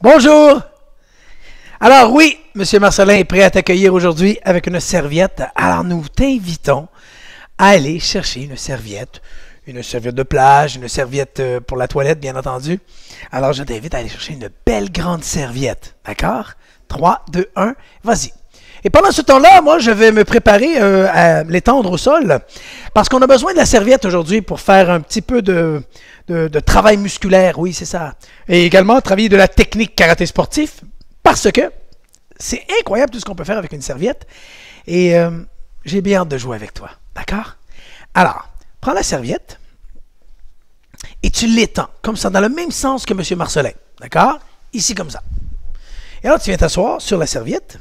Bonjour! Alors oui, M. Marcelin est prêt à t'accueillir aujourd'hui avec une serviette. Alors nous t'invitons à aller chercher une serviette de plage, une serviette pour la toilette, bien entendu. Alors je t'invite à aller chercher une belle grande serviette. D'accord? 3, 2, 1, vas-y. Et pendant ce temps-là, moi, je vais me préparer à l'étendre au sol parce qu'on a besoin de la serviette aujourd'hui pour faire un petit peu de travail musculaire. Oui, c'est ça. Et également, travailler de la technique karaté sportif parce que c'est incroyable tout ce qu'on peut faire avec une serviette. Et j'ai bien hâte de jouer avec toi. D'accord? Alors, prends la serviette et tu l'étends comme ça, dans le même sens que M. Marcelin. D'accord? Ici, comme ça. Et alors, tu viens t'asseoir sur la serviette.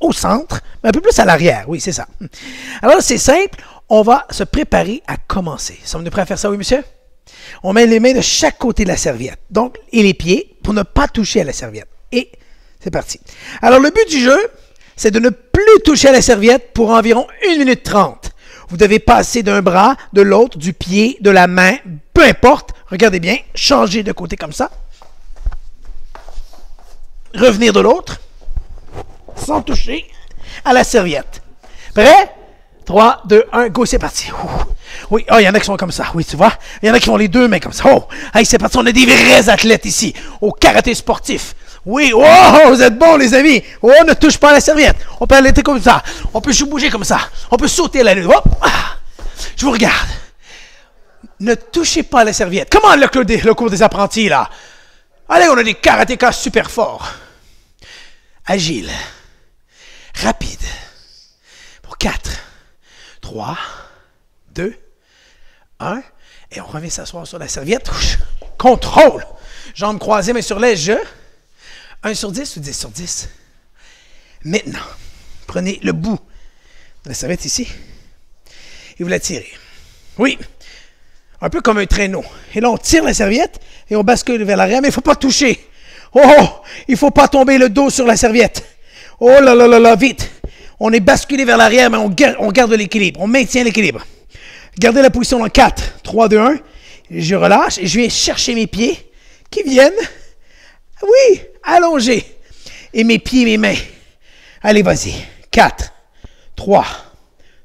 Au centre, mais un peu plus à l'arrière, oui, c'est ça. Alors, c'est simple, on va se préparer à commencer. Sommes-nous prêts à faire ça, oui, monsieur? On met les mains de chaque côté de la serviette, donc, et les pieds, pour ne pas toucher à la serviette. Et c'est parti. Alors, le but du jeu, c'est de ne plus toucher à la serviette pour environ 1 minute 30. Vous devez passer d'un bras, de l'autre, du pied, de la main, peu importe. Regardez bien, changer de côté comme ça. Revenir de l'autre. Sans toucher à la serviette. Prêt? 3, 2, 1, go, c'est parti. Oui, oh, il y en a qui sont comme ça, oui, tu vois. Il y en a qui ont les deux mains comme ça. Oh, hey, c'est parti, on a des vrais athlètes ici, au karaté sportif. Oui, oh, vous êtes bons, les amis. Oh, ne touche pas à la serviette. On peut aller comme ça. On peut bouger comme ça. On peut sauter à la lune. Hop, je vous regarde. Ne touchez pas à la serviette. Comment le cours des apprentis, là? Allez, on a des karatékas super forts. Agile. Rapide. Pour 4, 3, 2, 1. Et on revient s'asseoir sur la serviette. Contrôle. Jambes croisées, mais sur les jeux. 1 sur 10 ou 10 sur 10. Maintenant, prenez le bout de la serviette ici. Et vous la tirez. Oui. Un peu comme un traîneau. Et là, on tire la serviette et on bascule vers l'arrière, mais il ne faut pas toucher. Oh, il ne faut pas tomber le dos sur la serviette. Oh là là là là, vite. On est basculé vers l'arrière, mais on garde l'équilibre. On maintient l'équilibre. Gardez la position dans 4, 3, 2, 1. Je relâche et je viens chercher mes pieds qui viennent, oui, allonger. Et mes pieds, mes mains. Allez, vas-y. 4, 3,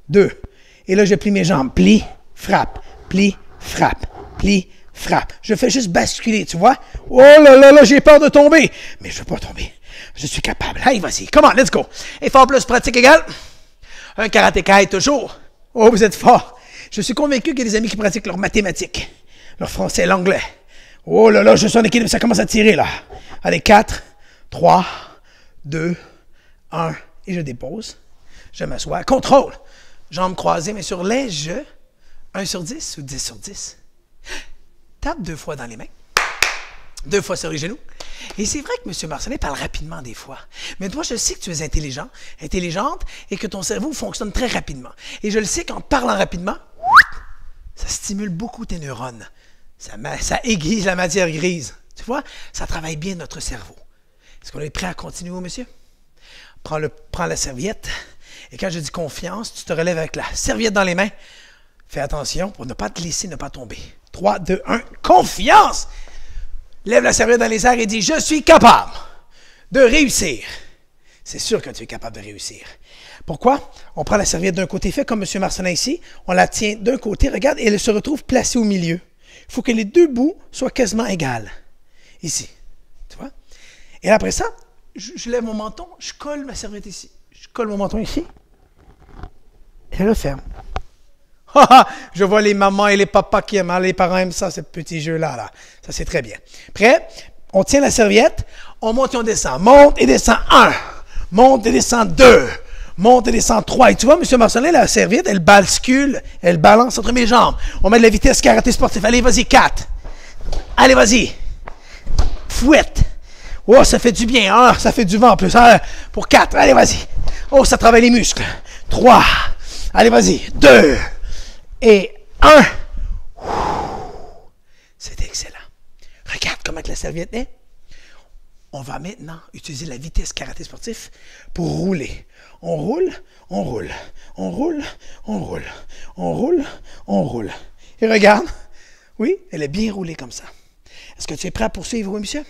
2. Et là, je plie mes jambes. Plie, frappe, plie, frappe, plie, frappe. Je fais juste basculer, tu vois. Oh là là là, j'ai peur de tomber. Mais je ne veux pas tomber. Je suis capable. Allez, vas-y. Come on, let's go. Effort plus pratique égale. Un karatéka est toujours. Oh, vous êtes fort. Je suis convaincu qu'il y a des amis qui pratiquent leur mathématiques, leur français, l'anglais. Oh là là, je suis en équilibre. Ça commence à tirer, là. Allez, 4, 3, 2, 1. Et je dépose. Je m'assois. Contrôle. Jambes croisées, mais sur les jeux. 1 sur 10 ou 10 sur 10. Tape 2 fois dans les mains. 2 fois sur les genoux. Et c'est vrai que M. Marcelin parle rapidement des fois. Mais toi, je sais que tu es intelligente, et que ton cerveau fonctionne très rapidement. Et je le sais qu'en parlant rapidement, ça stimule beaucoup tes neurones. Ça aiguise la matière grise. Tu vois, ça travaille bien notre cerveau. Est-ce qu'on est prêt à continuer, monsieur? Prends la serviette. Et quand je dis confiance, tu te relèves avec la serviette dans les mains. Fais attention pour ne pas te glisser, ne pas tomber. 3, 2, 1, confiance! Lève la serviette dans les airs et dis « Je suis capable de réussir ». C'est sûr que tu es capable de réussir. Pourquoi? On prend la serviette d'un côté, fait comme M. Marcelin ici. On la tient d'un côté, regarde, et elle se retrouve placée au milieu. Il faut que les deux bouts soient quasiment égales. Ici. Tu vois? Et après ça, je lève mon menton, je colle ma serviette ici. Je colle mon menton ici. Et je le ferme. Je vois les mamans et les papas qui aiment, les parents aiment ça, ce petit jeu-là. Là. Ça, c'est très bien. Prêt? On tient la serviette, on monte et on descend. Monte et descend 1. Monte et descend 2. Monte et descend 3. Et tu vois, M. Marcelin, la serviette, elle bascule, elle balance entre mes jambes. On met de la vitesse karaté sportif. Allez, vas-y, 4. Allez, vas-y. Fouette. Oh, ça fait du bien. Ah, ça fait du vent en plus. Ah, pour 4. Allez, vas-y. Oh, ça travaille les muscles. 3. Allez, vas-y. 2. Et 1. C'est excellent. Regarde comment la serviette est. On va maintenant utiliser la vitesse karaté sportif pour rouler. On roule, on roule, on roule, on roule, on roule, on roule. Et regarde, oui, elle est bien roulée comme ça. Est-ce que tu es prêt à poursuivre, oui, monsieur?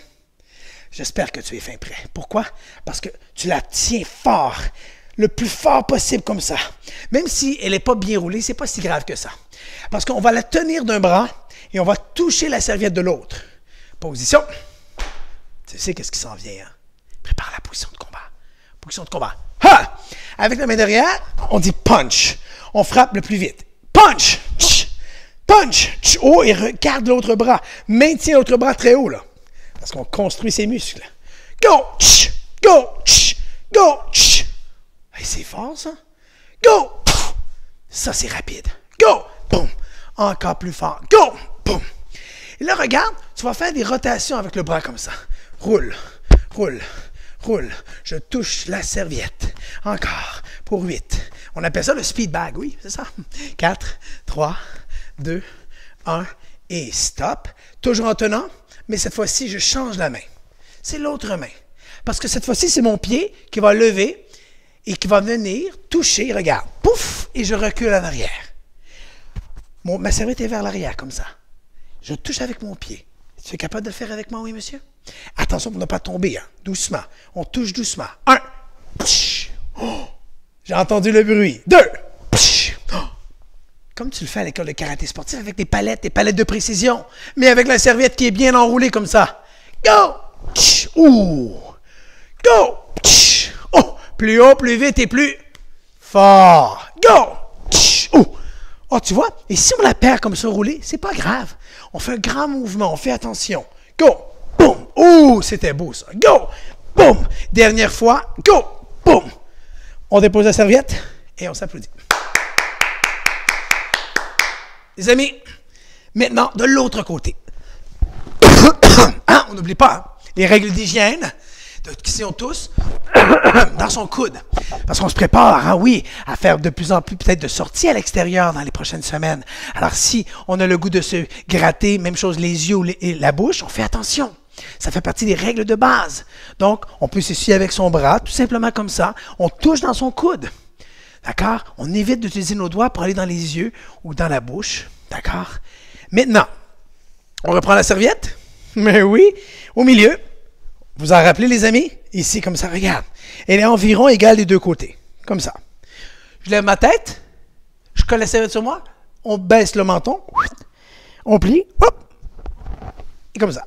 J'espère que tu es fin prêt. Pourquoi? Parce que tu la tiens fort, le plus fort possible comme ça. Même si elle n'est pas bien roulée, c'est pas si grave que ça. Parce qu'on va la tenir d'un bras et on va toucher la serviette de l'autre. Position. Tu sais qu'est-ce qui s'en vient, hein? Prépare la position de combat. Position de combat. Ha! Avec la main derrière, on dit punch. On frappe le plus vite. Punch! Tch! Punch! Tch! Oh, et regarde l'autre bras. Maintiens l'autre bras très haut, là. Parce qu'on construit ses muscles. Go! Tch! Go! Tch! Go! Tch! Hey, c'est fort, ça. Go! Pff! Ça, c'est rapide. Go! Boum! Encore plus fort. Go! Boum! Et là, regarde, tu vas faire des rotations avec le bras comme ça. Roule, roule, roule. Je touche la serviette. Encore. Pour 8. On appelle ça le speed bag, oui, c'est ça. 4, 3, 2, 1 et stop. Toujours en tenant, mais cette fois-ci, je change la main. C'est l'autre main. Parce que cette fois-ci, c'est mon pied qui va lever et qui va venir toucher, regarde, pouf, et je recule en arrière. Ma serviette est vers l'arrière, comme ça. Je touche avec mon pied. Tu es capable de le faire avec moi, oui, monsieur? Attention pour ne pas tomber, hein. Doucement. On touche doucement. 1. Oh, j'ai entendu le bruit. 2. Oh. Comme tu le fais à l'école de karaté sportif avec des palettes de précision, mais avec la serviette qui est bien enroulée comme ça. Go! Ouh! Go! Oh! Plus haut, plus vite et plus fort. Go! Oh! Oh, tu vois? Et si on la perd comme ça roulée, c'est pas grave. On fait un grand mouvement, on fait attention. Go! Boum! Ouh! C'était beau ça. Go! Boum! Dernière fois. Go! Boum! On dépose la serviette et on s'applaudit. Les amis, maintenant, de l'autre côté. Hein? On n'oublie pas, hein? Les règles d'hygiène, qui sont tous dans son coude. Parce qu'on se prépare, hein, oui, à faire de plus en plus peut-être de sorties à l'extérieur dans les prochaines semaines. Alors si on a le goût de se gratter, même chose les yeux et la bouche, on fait attention. Ça fait partie des règles de base. Donc, on peut s'essuyer avec son bras, tout simplement comme ça. On touche dans son coude. D'accord? On évite d'utiliser nos doigts pour aller dans les yeux ou dans la bouche. D'accord? Maintenant, on reprend la serviette. Mais oui, au milieu. Vous en rappelez, les amis? Ici, comme ça, regarde. Elle est environ égale des deux côtés. Comme ça. Je lève ma tête. Je colle la serviette sur moi. On baisse le menton. On plie. Hop! Et comme ça.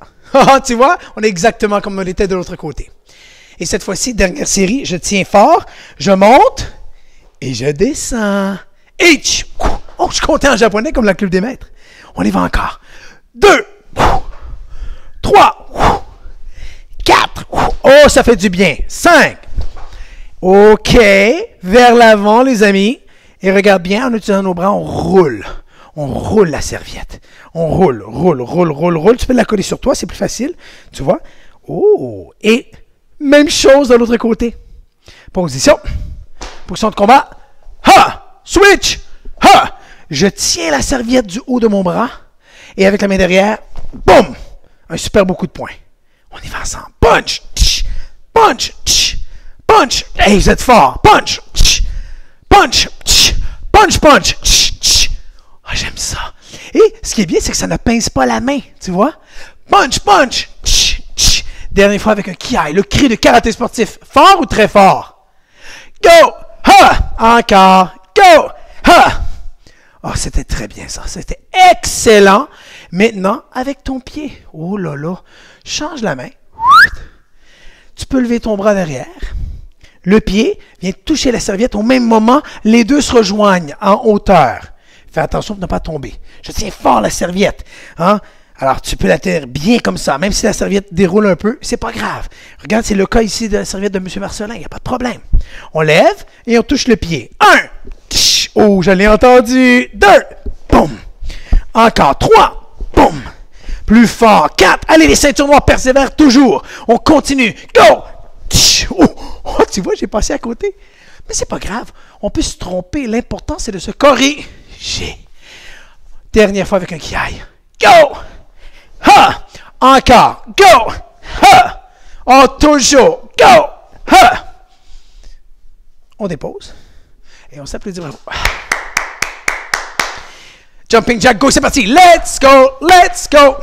Tu vois? On est exactement comme on était de l'autre côté. Et cette fois-ci, dernière série, je tiens fort. Je monte. Et je descends. H! Oh, je comptais en japonais comme la club des maîtres. On y va encore. 2. 3. 4. Oh, ça fait du bien. 5. OK. Vers l'avant, les amis. Et regarde bien, en utilisant nos bras, on roule. On roule la serviette. On roule, roule, roule, roule, roule. Tu peux la coller sur toi, c'est plus facile. Tu vois? Oh! Et même chose de l'autre côté. Position. Position de combat. Ha! Switch! Ha! Je tiens la serviette du haut de mon bras. Et avec la main derrière, boum! Un super beau coup de poing. On y va ensemble. Punch! Tch, punch! Tch, punch! Hey, vous êtes fort! Punch! Tch, punch! Tch, punch, punch! Tch, tch. Oh, j'aime ça. Et ce qui est bien, c'est que ça ne pince pas la main. Tu vois? Punch! Punch! Tch, tch. Dernière fois avec un kiai. Le cri de karaté sportif. Fort ou très fort? Go! Ha! Encore. Go! Ha! Oh, c'était très bien ça. C'était excellent. Maintenant, avec ton pied. Oh là là. Change la main. Tu peux lever ton bras derrière. Le pied vient toucher la serviette. Au même moment, les deux se rejoignent en hauteur. Fais attention pour ne pas tomber. Je tiens fort la serviette. Hein? Alors, tu peux la tenir bien comme ça. Même si la serviette déroule un peu, c'est pas grave. Regarde, c'est le cas ici de la serviette de M. Marcelin. Il n'y a pas de problème. On lève et on touche le pied. 1. Oh, je l'ai entendu. 2. Boum. Encore. 3. Boum. Plus fort. 4. Allez, les ceintures noires persévèrent toujours. On continue. Go. Oh, tu vois, j'ai passé à côté. Mais c'est pas grave. On peut se tromper. L'important, c'est de se corriger. Dernière fois avec un kiai. Go. Ha. Encore. Go. Ha. Oh, toujours. Go. Ha. On dépose. Et on s'applaudit. Jumping jack, go, c'est parti. Let's go, let's go.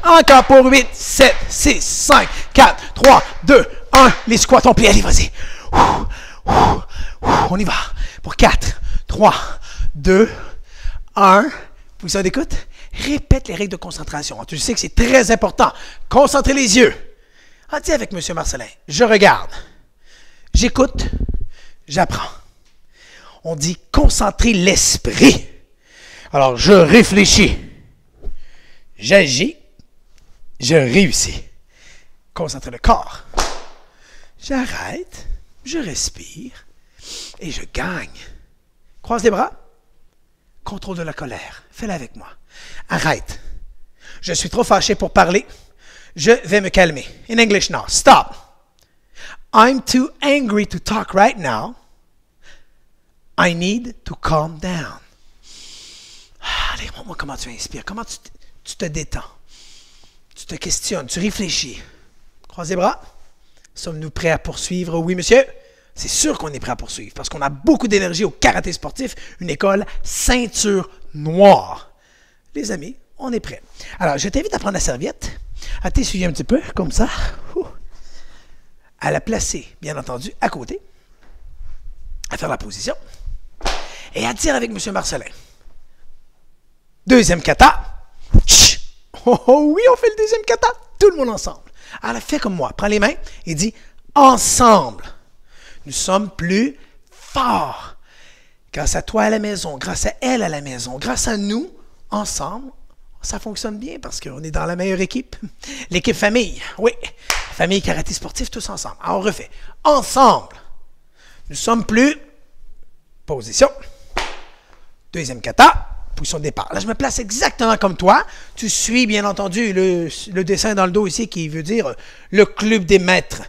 Encore pour 8, 7, 6, 5, 4, 3, 2, 1. Les squats ont plié. Allez, vas-y. On y va. Pour 4, 3, 2, 1. Position d'écoute. Répète les règles de concentration. Tu sais que c'est très important. Concentrez les yeux. Ah, dis avec M. Marcelin. Je regarde. J'écoute. J'apprends. On dit concentrer l'esprit. Alors, je réfléchis. J'agis. Je réussis. Concentrer le corps. J'arrête. Je respire. Et je gagne. Croise les bras. Contrôle de la colère. Fais-le avec moi. Arrête. Je suis trop fâché pour parler. Je vais me calmer. In English now. Stop. I'm too angry to talk right now. I need to calm down. Allez, montre-moi comment tu inspires. Comment tu te détends. Tu te questionnes. Tu réfléchis. Croise les bras. Sommes-nous prêts à poursuivre? Oui, monsieur. C'est sûr qu'on est prêt à poursuivre parce qu'on a beaucoup d'énergie au karaté sportif, une école ceinture noire. Les amis, on est prêts. Alors, je t'invite à prendre la serviette, à t'essuyer un petit peu, comme ça, à la placer, bien entendu, à côté, à faire la position, et à dire avec M. Marcelin. Deuxième kata. Oh, oh oui, on fait le deuxième kata. Tout le monde ensemble. Alors, fais comme moi. Prends les mains et dis ensemble. Nous sommes plus forts. Grâce à toi à la maison, grâce à elle à la maison, grâce à nous, ensemble, ça fonctionne bien parce qu'on est dans la meilleure équipe. L'équipe famille, oui. Famille karaté sportif, tous ensemble. Alors, on refait. Ensemble. Nous sommes plus. Position. Deuxième kata. Position de départ. Là, je me place exactement comme toi. Tu suis, bien entendu, le dessin dans le dos ici qui veut dire le club des maîtres.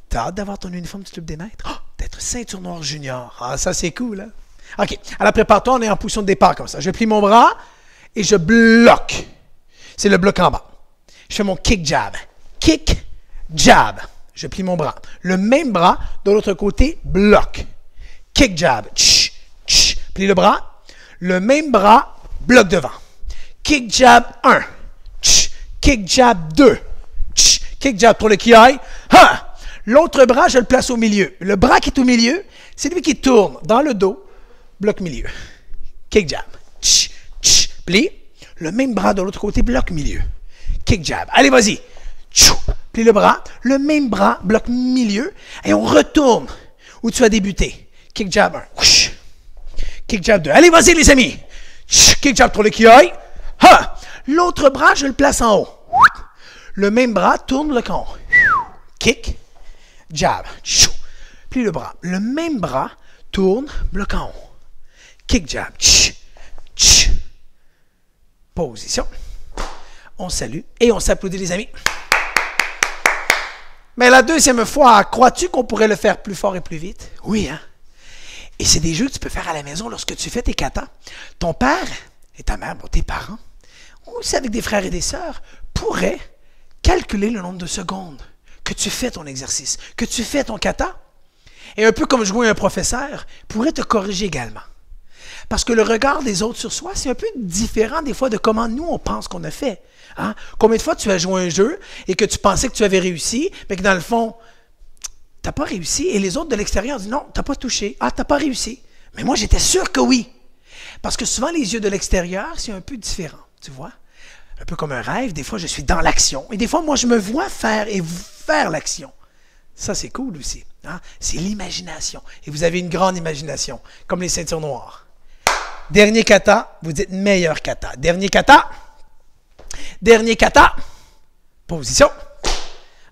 T'as hâte d'avoir ton uniforme du club des maîtres? Oh, d'être ceinture noire junior. Ah, ça, c'est cool, hein? OK. Alors, prépare-toi, on est en position de départ comme ça. Je plie mon bras et je bloque. C'est le bloc en bas. Je fais mon kick jab. Kick jab. Je plie mon bras. Le même bras, de l'autre côté, bloc. Kick jab. Tch, tch. Plie le bras. Le même bras, bloc devant. Kick jab 1. Tch. Kick jab 2. Tch. Kick jab pour le kiai. Ha! L'autre bras, je le place au milieu. Le bras qui est au milieu, c'est lui qui tourne dans le dos. Bloc milieu. Kick jab. Tch, tch, plie. Le même bras de l'autre côté, bloc milieu. Kick jab. Allez, vas-y. Tchou, plie le bras. Le même bras, bloc milieu. Et on retourne où tu as débuté. Kick jab 1. Whoosh. Kick jab 2. Allez, vas-y, les amis. Tch, kick jab pour le kiai. Ha! L'autre bras, je le place en haut. Le même bras tourne le con. Kick. Jab. Tchou. Plie le bras. Le même bras tourne, bloc en haut. Kick jab. Tch, tch. Position. On salue et on s'applaudit, les amis. Mais la deuxième fois, crois-tu qu'on pourrait le faire plus fort et plus vite? Oui, hein? Et c'est des jeux que tu peux faire à la maison lorsque tu fais tes katas. Ton père et ta mère, bon, tes parents, ou aussi avec des frères et des sœurs, pourraient calculer le nombre de secondes que tu fais ton exercice, que tu fais ton kata, et un peu comme jouer un professeur, pourrait te corriger également. Parce que le regard des autres sur soi, c'est un peu différent des fois de comment nous, on pense qu'on a fait. Hein? Combien de fois tu as joué un jeu et que tu pensais que tu avais réussi, mais que dans le fond, tu n'as pas réussi, et les autres de l'extérieur disent non, tu n'as pas touché, ah, tu n'as pas réussi. Mais moi, j'étais sûr que oui. Parce que souvent, les yeux de l'extérieur, c'est un peu différent, tu vois. Un peu comme un rêve, des fois, je suis dans l'action, et des fois, moi, je me vois faire et faire l'action. Ça, c'est cool aussi. Hein? C'est l'imagination. Et vous avez une grande imagination, comme les ceintures noires. Dernier kata, vous dites meilleur kata. Dernier kata. Dernier kata. Position.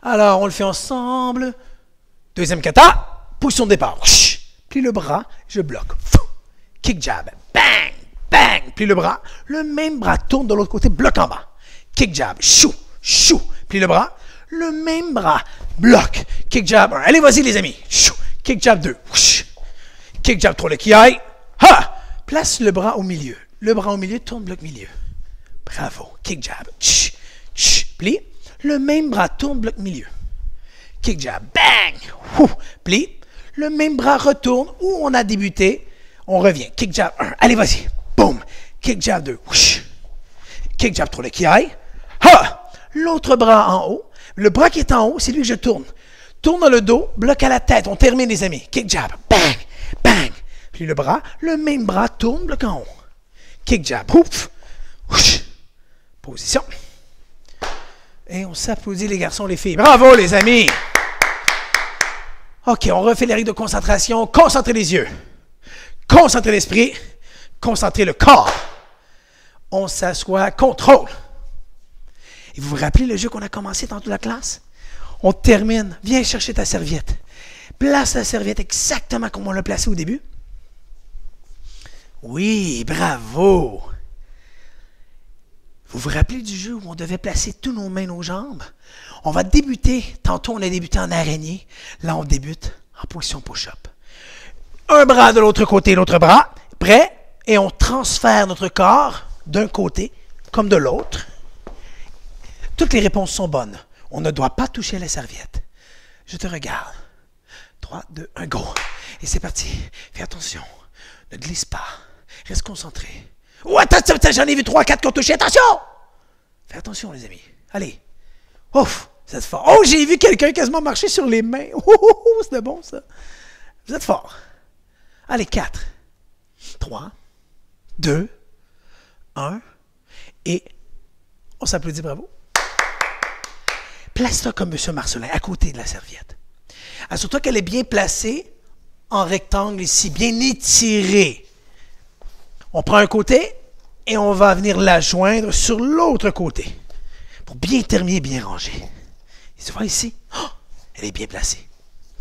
Alors, on le fait ensemble. Deuxième kata. Position de départ. Plie le bras, je bloque. Kick jab. Bang, bang. Plie le bras. Le même bras tourne de l'autre côté, bloc en bas. Kick jab. Chou, chou. Plie le bras. Le même bras, bloc. Kick jab 1. Allez, vas-y, les amis. Chou. Kick jab 2. Kick jab 3, le kiai. Ha! Place le bras au milieu. Le bras au milieu, tourne bloc milieu. Bravo. Kick jab. Tch, tch. Plie. Le même bras tourne bloc milieu. Kick jab. Bang! Ouh. Plie. Le même bras retourne où on a débuté. On revient. Kick jab 1. Allez, vas-y. Boum. Kick jab 2. Kick jab 3, le kiai. Ha! L'autre bras en haut. Le bras qui est en haut, c'est lui que je tourne. Tourne dans le dos, bloc à la tête. On termine, les amis. Kick jab. Bang! Bang! Puis le bras, le même bras tourne, bloc en haut. Kick jab. Ouf! Ouch. Position. Et on s'applaudit, les garçons, les filles. Bravo, les amis! OK, on refait les règles de concentration. Concentrez les yeux. Concentrez l'esprit. Concentrez le corps. On s'assoit. Contrôle. Et vous vous rappelez le jeu qu'on a commencé tantôt la classe? On termine. Viens chercher ta serviette. Place la serviette exactement comme on l'a placée au début. Oui, bravo! Vous vous rappelez du jeu où on devait placer tous nos mains, nos jambes? On va débuter. Tantôt, on a débuté en araignée. Là, on débute en position push-up. Un bras de l'autre côté, l'autre bras. Prêt? Et on transfère notre corps d'un côté comme de l'autre. Toutes les réponses sont bonnes. On ne doit pas toucher à la serviette. Je te regarde. 3, 2, 1, go. Et c'est parti. Fais attention. Ne glisse pas. Reste concentré. Oh, attends, j'en ai vu 3, 4 qui ont touché. Attention! Fais attention, les amis. Allez. Ouf, vous êtes fort. Oh, j'ai vu quelqu'un quasiment marcher sur les mains. Oh, c'était bon, ça. Vous êtes fort. Allez, 4, 3, 2, 1. Et on s'applaudit, bravo. Place-toi comme M. Marcelin, à côté de la serviette. Assure-toi qu'elle est bien placée en rectangle ici, bien étirée. On prend un côté et on va venir la joindre sur l'autre côté pour bien terminer, bien rangé. Et tu vois ici, oh, elle est bien placée.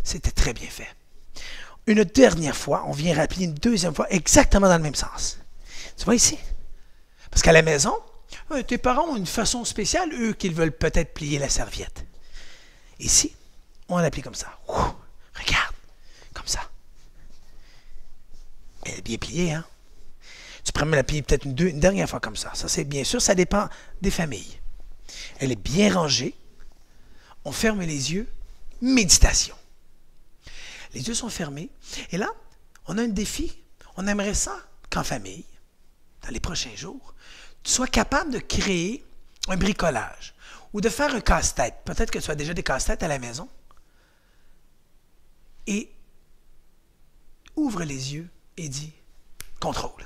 C'était très bien fait. Une dernière fois, on vient rappeler une deuxième fois exactement dans le même sens. Tu vois ici? Parce qu'à la maison, tes parents ont une façon spéciale, eux, qu'ils veulent peut-être plier la serviette. Ici, on la plie comme ça. Ouh, regarde, comme ça. Elle est bien pliée, hein? Tu pourrais me la plier peut-être une dernière fois comme ça. Ça, c'est bien sûr, ça dépend des familles. Elle est bien rangée. On ferme les yeux. Méditation. Les yeux sont fermés. Et là, on a un défi. On aimerait ça qu'en famille, dans les prochains jours, tu sois capable de créer un bricolage ou de faire un casse-tête. Peut-être que tu as déjà des casse-têtes à la maison. Et ouvre les yeux et dis « Contrôle ».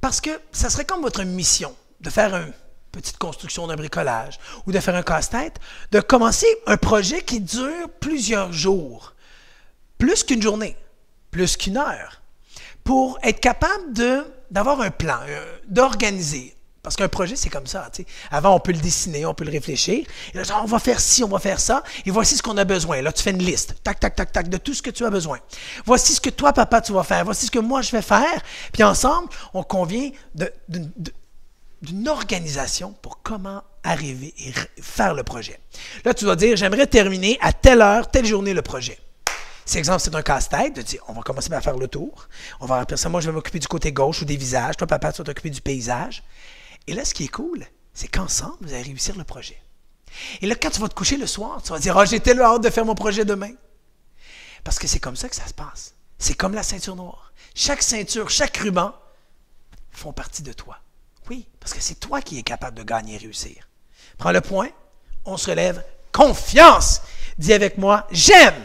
Parce que ça serait comme votre mission de faire une petite construction d'un bricolage ou de faire un casse-tête, de commencer un projet qui dure plusieurs jours, plus qu'une journée, plus qu'une heure, pour être capable d'avoir un plan, d'organiser. Parce qu'un projet, c'est comme ça. T'sais. Avant, on peut le dessiner, on peut le réfléchir. Et là, on va faire ci, on va faire ça. Et voici ce qu'on a besoin. Là, tu fais une liste. Tac, tac, tac, tac, de tout ce que tu as besoin. Voici ce que toi, papa, tu vas faire. Voici ce que moi, je vais faire. Puis ensemble, on convient d'une organisation pour comment arriver et faire le projet. Là, tu dois dire, j'aimerais terminer à telle heure, telle journée le projet. Si, exemple, c'est un casse-tête, de dire, on va commencer par faire le tour. On va après ça, moi, je vais m'occuper du côté gauche ou des visages. Toi, papa, tu vas t'occuper du paysage. Et là, ce qui est cool, c'est qu'ensemble, vous allez réussir le projet. Et là, quand tu vas te coucher le soir, tu vas dire « Ah, j'ai tellement hâte de faire mon projet demain. » Parce que c'est comme ça que ça se passe. C'est comme la ceinture noire. Chaque ceinture, chaque ruban font partie de toi. Oui, parce que c'est toi qui es capable de gagner et réussir. Prends le point, on se relève. Confiance! Dis avec moi « J'aime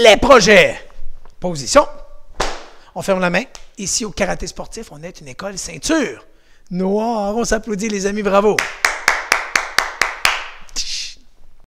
les projets. » Position. On ferme la main. Ici, au karaté sportif, on est une école ceinture noire. On s'applaudit, les amis, bravo.